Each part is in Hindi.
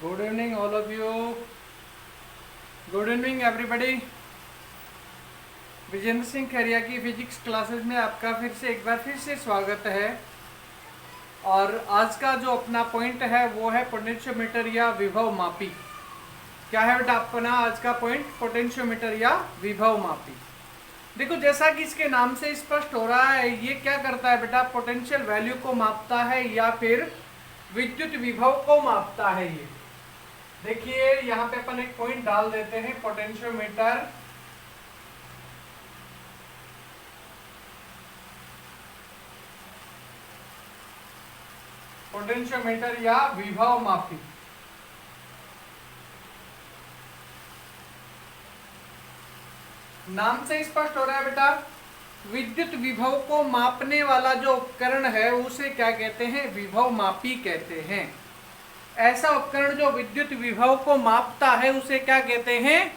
Good evening all of you. Good evening everybody. Vijendra Singh Khairiya की फिजिक्स क्लासेस में आपका फिर से स्वागत है। और आज का जो अपना पॉइंट है वो है पोटेंशियोमीटर या विभव मापी। क्या है बेटा अपना आज का पॉइंट? पोटेंशियोमीटर या विभव मापी। देखो जैसा कि इसके नाम से स्पष्ट हो रहा है, ये क्या करता है बेटा? पोटेंशियल वैल्यू को मापता है या फिर विद्युत विभव को मापता है। ये देखिए यहाँ पे अपन एक पॉइंट डाल देते हैं, पोटेंशियोमीटर पोटेंशियोमीटर या विभव मापी। नाम से स्पष्ट हो रहा है बेटा, विद्युत विभव को मापने वाला जो उपकरण है उसे क्या कहते हैं? विभव मापी कहते हैं। ऐसा उपकरण जो विद्युत विभव को मापता है उसे क्या कहते हैं?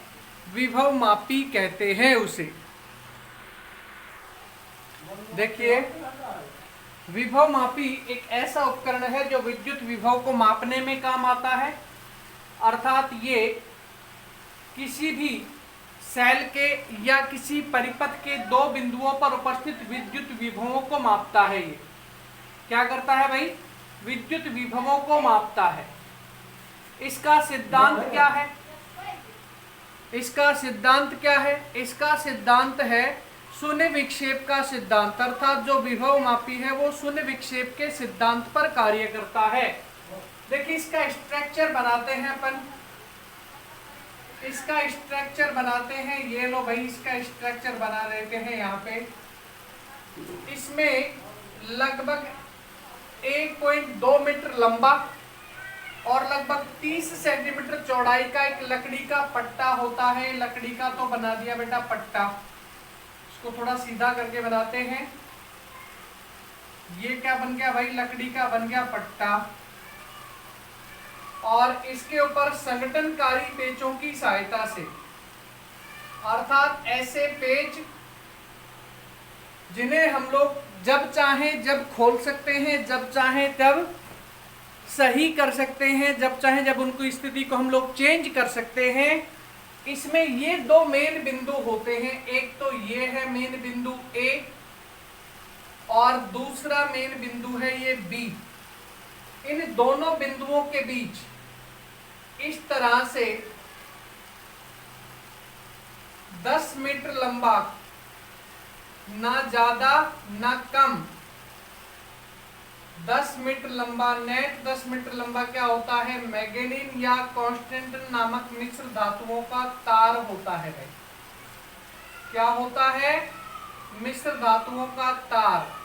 विभव मापी कहते हैं उसे। देखिए विभव मापी एक ऐसा उपकरण है जो विद्युत विभव को मापने में काम आता है। अर्थात ये किसी भी सेल के या किसी परिपथ के दो बिंदुओं पर उपस्थित विद्युत विभवों को मापता है। ये क्या करता है भाई? विद्युत विभवों को मापता है। इसका सिद्धांत क्या है? इसका सिद्धांत क्या है? इसका सिद्धांत है शून्य विक्षेप का सिद्धांत। अर्थात जो विभव मापी है वो शून्य विक्षेप के सिद्धांत पर कार्य करता है। देखिए इसका स्ट्रक्चर बनाते हैं अपन। इसका स्ट्रक्चर बनाते हैं, ये लो भाई इसका स्ट्रक्चर बना लेते हैं। यहाँ पे इसमें लगभग 1.2 मीटर लंबा और लगभग 30 सेंटीमीटर चौड़ाई का एक लकड़ी का पट्टा होता है। लकड़ी का तो बना दिया बेटा पट्टा, इसको थोड़ा सीधा करके बनाते हैं। ये क्या बन गया भाई? लकड़ी का बन गया पट्टा। और इसके ऊपर संगठनकारी पेचों की सहायता से, अर्थात ऐसे पेच जिन्हें हम लोग जब चाहें जब खोल सकते हैं, जब चाहें तब सही कर सकते हैं, जब चाहें जब उनको स्थिति को हम लोग चेंज कर सकते हैं। इसमें ये दो मेन बिंदु होते हैं। एक तो ये है मेन बिंदु ए और दूसरा मेन बिंदु है ये बी। इन दोनों बिंदुओं के बीच इस तरह से 10 मीटर लंबा, ना ज्यादा ना कम, 10 मीटर लंबा नेट 10 मीटर लंबा क्या होता है? मैग्नीन या कांस्टेंट नामक मिश्र धातुओं का तार होता है भाई। क्या होता है? मिश्र धातुओं का तार।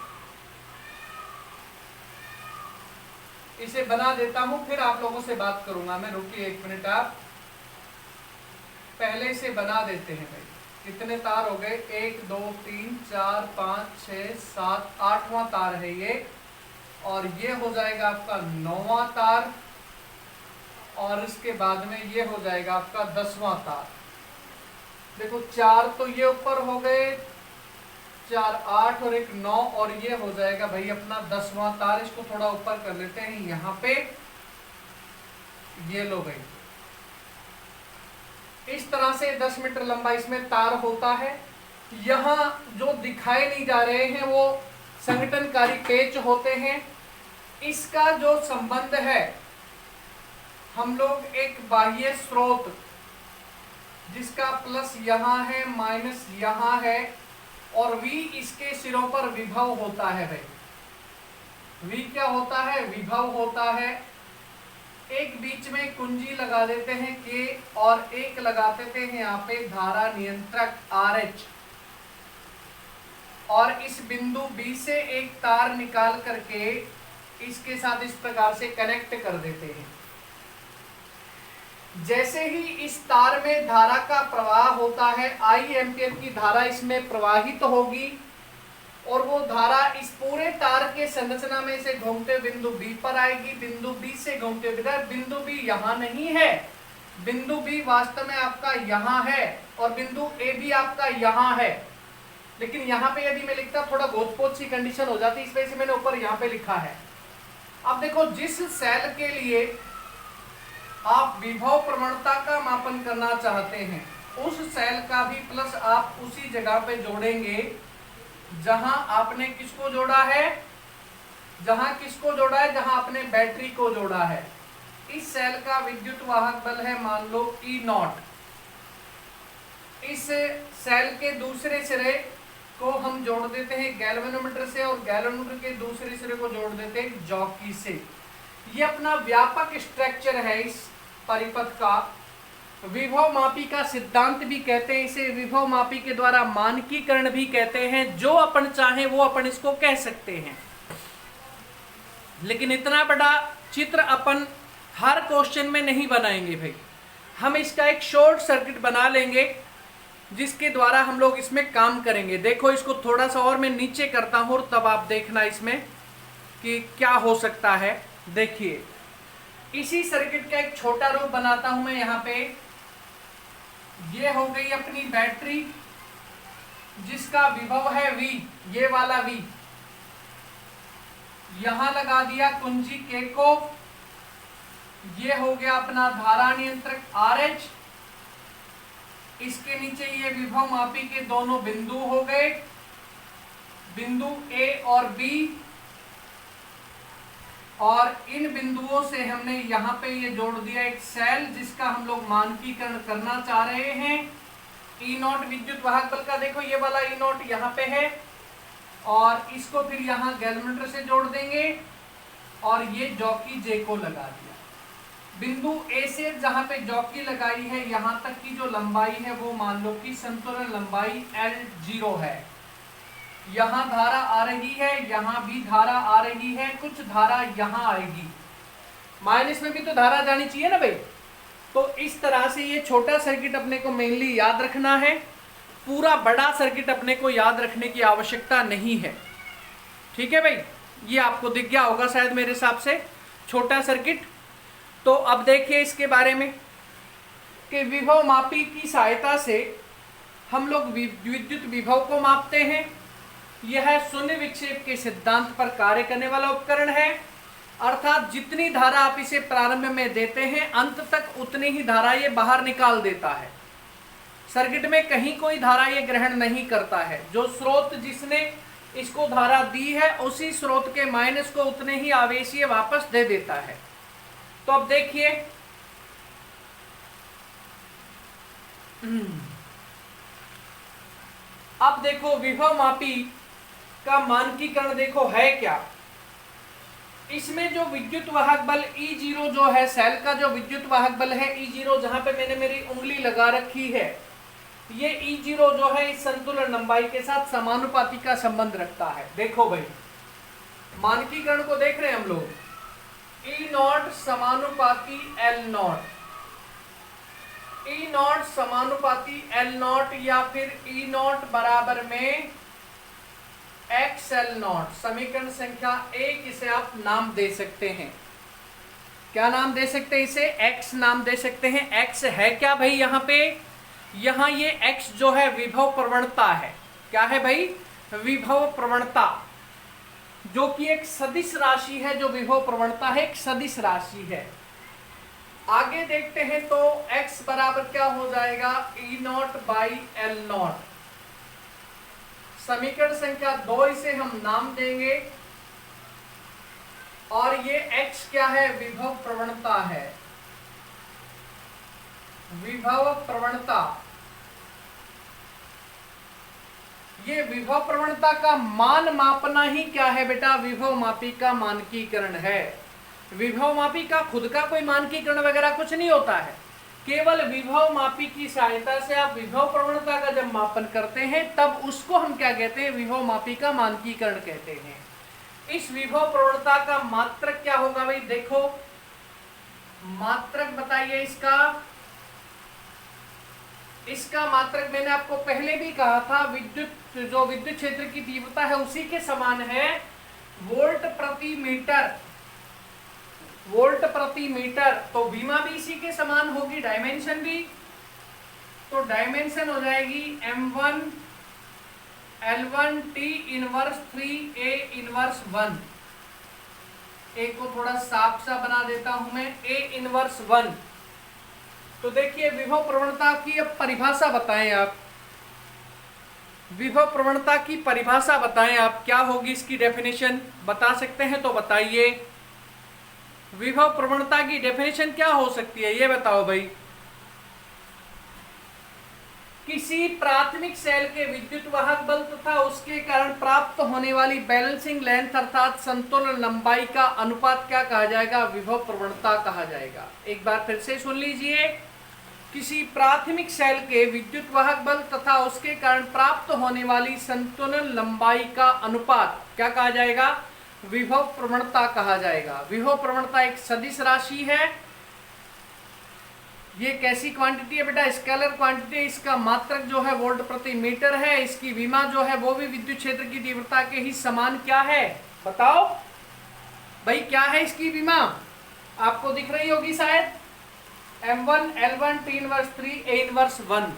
इसे बना देता हूं, फिर आप लोगों से बात करूंगा मैं। रुकिए एक मिनट, आप पहले इसे बना देते हैं भाई। कितने तार हो गए? 1 2 3 4 5 6 7 8वां तार है ये। और ये हो जाएगा आपका 9वां तार और इसके बाद में ये हो जाएगा आपका 10वां तार। देखो 4 तो ये ऊपर हो गए, 4 8 और 1 9 और ये हो जाएगा भाई अपना 10वां तार। इसको थोड़ा ऊपर कर लेते हैं यहाँ पे। ये लो भाई, इस तरह से 10 मीटर लंबा इसमें तार होता है। यहाँ जो दिखाए नहीं जा रहे हैं वो संगठनकारी पेच होते हैं। इसका जो संबंध है, हम लोग एक बाह्य स्रोत जिसका प्लस यहाँ है माइनस यहाँ है और V इसके सिरों पर विभव होता है भाई। V क्या होता है? विभव होता है। एक बीच में कुंजी लगा देते हैं K और एक लगा देते हैं यहाँ पे धारा नियंत्रक RH। और इस बिंदु B से एक तार निकाल करके इसके साथ इस प्रकार से कनेक्ट कर देते हैं। जैसे ही इस तार में धारा का प्रवाह होता है, I एम्पियर की धारा इसमें प्रवाहित होगी और वो धारा इस पूरे तार के संरचना में से घूमते बिंदु B पर आएगी। बिंदु B से घूमते हुए, बिंदु B यहाँ नहीं है, बिंदु B वास्तव में आपका यहाँ है और बिंदु A भी आपका यहाँ है। लेकिन यहाँ पे यदि मैं लिखता थोड़ा गोचपोच सी कंडीशन हो जाती, इस वजह से मैंने ऊपर यहाँ पे लिखा है। अब देखो जिस सेल के लिए आप विभव प्रवणता का मापन करना चाहते हैं, उस सेल का भी प्लस आप उसी जगह पे जोड़ेंगे जहां आपने किसको जोड़ा है, जहां आपने बैटरी को जोड़ा है। इस सेल का विद्युत वाहक बल है मान लो E0। इस सेल के दूसरे सिरे को हम जोड़ देते हैं गैल्वेनोमीटर से, और गैल्वेनोमीटर के दूसरे सिरे को जोड़ देते हैं जॉकी से। ये अपना व्यापक स्ट्रक्चर है इस परिपथ का। विभव मापी का सिद्धांत भी कहते हैं इसे, विभव मापी के द्वारा मानकीकरण भी कहते हैं। जो अपन चाहें वो अपन इसको कह सकते हैं, लेकिन इतना बड़ा चित्र अपन हर क्वेश्चन में नहीं बनाएंगे भाई। हम इसका एक शॉर्ट सर्किट बना लेंगे जिसके द्वारा हम लोग इसमें काम करेंगे। देखो इसको थोड़ा सा और मैं नीचे करता हूं और तब आप देखना इसमें कि क्या हो सकता है। देखिए इसी सर्किट का एक छोटा रूप बनाता हूं मैं यहाँ पे। ये हो गई अपनी बैटरी जिसका विभव है V, ये वाला V। यहां लगा दिया कुंजी K को। ये हो गया अपना धारा नियंत्रक RH। इसके नीचे ये विभव मापी के दोनों बिंदु हो गए, बिंदु A और B। और इन बिंदुओं से हमने यहाँ पे ये जोड़ दिया एक सेल जिसका हम लोग मानकीकरण करना चाह रहे हैं। E0 विद्युत वाहक बल का, देखो ये वाला E0 यहाँ पे है, और इसको फिर यहाँ गैल्वेनोमीटर से जोड़ देंगे और ये जॉकी J को लगा दिया। बिंदु A से जहाँ पे जॉकी लगाई है यहाँ तक की जो लंबाई है वो मान लो कि संतुलन लंबाई L0 है। यहाँ धारा आ रही है, यहाँ भी धारा आ रही है, कुछ धारा यहाँ आएगी, माइनस में भी तो धारा जानी चाहिए ना भाई। तो इस तरह से ये छोटा सर्किट अपने को मेनली याद रखना है, पूरा बड़ा सर्किट अपने को याद रखने की आवश्यकता नहीं है। ठीक है भाई, ये आपको दिख गया होगा शायद मेरे हिसाब से छोटा सर्किट। तो अब देखिए इसके बारे में कि विभव मापी की सहायता से हम लोग विद्युत विभव को मापते हैं। यह शून्य विक्षेप के सिद्धांत पर कार्य करने वाला उपकरण है, अर्थात जितनी धारा आप इसे प्रारंभ में देते हैं अंत तक उतनी ही धारा ये बाहर निकाल देता है। सर्किट में कहीं कोई धारा ये ग्रहण नहीं करता है। जो स्रोत जिसने इसको धारा दी है उसी स्रोत के माइनस को उतने ही आवेश ये वापस दे देता है। तो अब देखिए अब देखो विभव मापी का मानकीकरण देखो है क्या। इसमें जो विद्युत वाहक बल E0 जो है, सेल का जो विद्युत वाहक बल है E0, जहां पे मैंने मेरी उंगली लगा रखी है, ये E0 जो है इस संतुलन लंबाई के साथ समानुपाती का संबंध रखता है। देखो भाई मानकीकरण को देख रहे हैं हम लोग, E0 समानुपाती L0, E0 समानुपाती L0 या फिर E0 बराबर में XL0। समीकरण संख्या 1 इसे आप नाम दे सकते हैं। क्या नाम दे सकते हैं इसे? X नाम दे सकते हैं। X है क्या भाई यहाँ पे? यहाँ ये X जो है विभव प्रवणता है। क्या है भाई? विभव प्रवणता, जो कि एक सदिश राशि है। जो विभव प्रवणता है एक सदिश राशि है। आगे देखते हैं तो X बराबर क्या हो जाएगा? E0 by L0। समीकरण संख्या 2 इसे हम नाम देंगे, और ये X क्या है? विभव प्रवणता है। विभव प्रवणता, ये विभव प्रवणता का मान मापना ही क्या है बेटा? विभव मापी का मानकीकरण है। विभव मापी का खुद का कोई मानकीकरण वगैरह कुछ नहीं होता है। केवल विभव मापी की सहायता से आप विभव प्रवणता का जब मापन करते हैं तब उसको हम क्या कहते हैं? विभव मापी का मानकीकरण कहते हैं। इस विभव प्रवणता का मात्रक क्या होगा भाई? देखो मात्रक बताइए इसका। इसका मात्रक मैंने आपको पहले भी कहा था, जो विद्युत क्षेत्र की तीव्रता है उसी के समान है, वोल्ट प्रति मीटर। वोल्ट प्रति मीटर, तो बीमा भी इसी के समान होगी, डायमेंशन भी। तो डायमेंशन हो जाएगी M1 L1 T inverse 3 A inverse 1। ए को थोड़ा साफ सा बना देता हूं मैं, A इनवर्स 1। तो देखिए विभव प्रवणता की अब परिभाषा बताएं आप, विभव प्रवणता की परिभाषा बताएं आप, क्या होगी इसकी डेफिनेशन, बता सकते हैं तो बताइए। विभव प्रवणता की डेफिनेशन क्या हो सकती है ये बताओ भाई। किसी प्राथमिक सेल के विद्युत वाहक बल तथा उसके कारण प्राप्त होने वाली बैलेंसिंग लेंथ अर्थात संतुलन लंबाई का अनुपात क्या कहा जाएगा, विभव प्रवणता कहा जाएगा। एक बार फिर से सुन लीजिए, किसी प्राथमिक सेल के विद्युत वाहक बल तथा उसके कारण प्राप्त होने वाली संतुलन लंबाई का अनुपात क्या कहा जाएगा, विभव प्रवणता कहा जाएगा। विभव प्रवणता एक सदिश राशि है। ये कैसी क्वांटिटी है बेटा, स्केलर क्वांटिटी। इसका मात्रक जो है वोल्ट प्रति मीटर है। इसकी विमा जो है वो भी विद्युत क्षेत्र की तीव्रता के ही समान क्या है, बताओ भाई क्या है इसकी विमा, आपको दिख रही होगी शायद, M1 L1 T inverse 3 A inverse 1,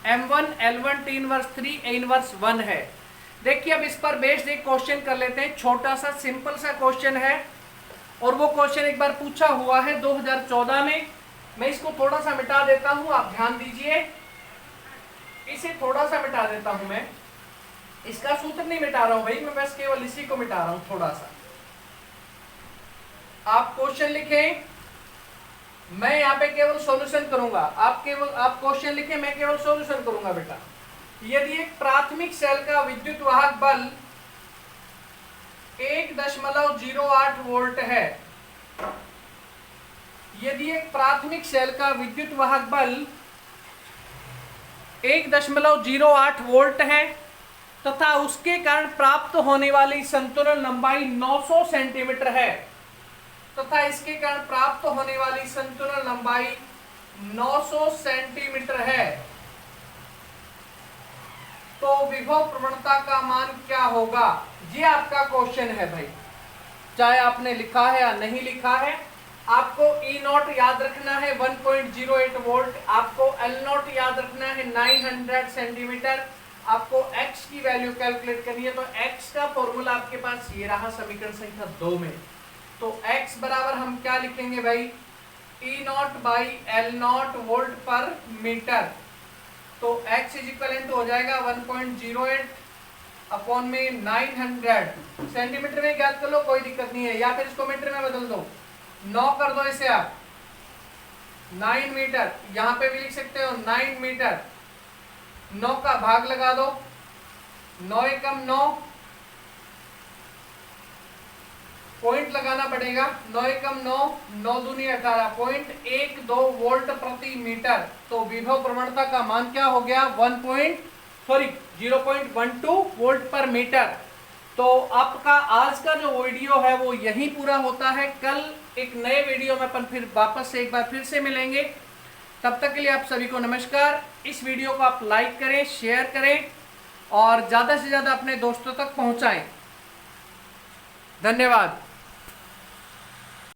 M1 L1 T inverse 3 A inverse 1 है। देखिए अब इस पर बेस्ड एक क्वेश्चन कर लेते हैं, छोटा सा सिंपल सा क्वेश्चन है और वो क्वेश्चन एक बार पूछा हुआ है 2014 में। मैं इसको थोड़ा सा मिटा देता हूं, आप ध्यान दीजिए, इसे थोड़ा सा मिटा देता हूं मैं, इसका सूत्र नहीं मिटा रहा हूं भाई, मैं बस केवल इसी को मिटा रहा हूं थोड़ा सा। आप क्वेश्चन लिखें, मैं यहाँ पे केवल सॉल्यूशन करूंगा, आप क्वेश्चन लिखें, मैं केवल सॉल्यूशन करूंगा बेटा। यदि एक प्राथमिक सेल का विद्युत वाहक बल 1.08 वोल्ट है, यदि एक प्राथमिक सेल का विद्युत वाहक बल 1.08 वोल्ट है तथा उसके कारण प्राप्त होने वाली संतुलन लंबाई 900 सेंटीमीटर है, तथा इसके कारण प्राप्त होने वाली संतुलन लंबाई 900 सेंटीमीटर है, तो विभव प्रवणता का मान क्या होगा, ये आपका क्वेश्चन है भाई। चाहे आपने लिखा है या नहीं लिखा है, आपको E0 याद रखना है 1.08 वोल्ट, आपको L0 याद रखना है 900 सेंटीमीटर, आपको X की वैल्यू कैलकुलेट करनी है। तो X का फॉर्मूला आपके पास ये रहा समीकरण संख्या 2 में। तो X बराबर हम क्या लिखेंगे भाई, E0 बाई L0 वोल्ट पर मीटर। तो X इज इक्वल हो जाएगा 1.08 अपॉन में 900 सेंटीमीटर में ज्ञात कर लो, कोई दिक्कत नहीं है, या फिर इसको मीटर में बदल दो, 9 कर दो इसे आप, 9 मीटर, यहां पे भी लिख सकते हो 9 मीटर, 9 का भाग लगा दो, 9 एकम 9, पॉइंट लगाना पड़ेगा, 9 एकम 9, 9 दूनी 18.12 वोल्ट प्रति मीटर। तो विभव प्रवणता का मान क्या हो गया, 0.12 वोल्ट पर मीटर। तो आपका आज का जो वीडियो है वो यहीं पूरा होता है। कल एक नए वीडियो में अपन फिर वापस से एक बार फिर से मिलेंगे। तब तक के लिए आप सभी को नमस्कार। इस वीडियो को आप लाइक करें, शेयर करें और ज़्यादा से ज़्यादा अपने दोस्तों तक पहुंचाएं। धन्यवाद।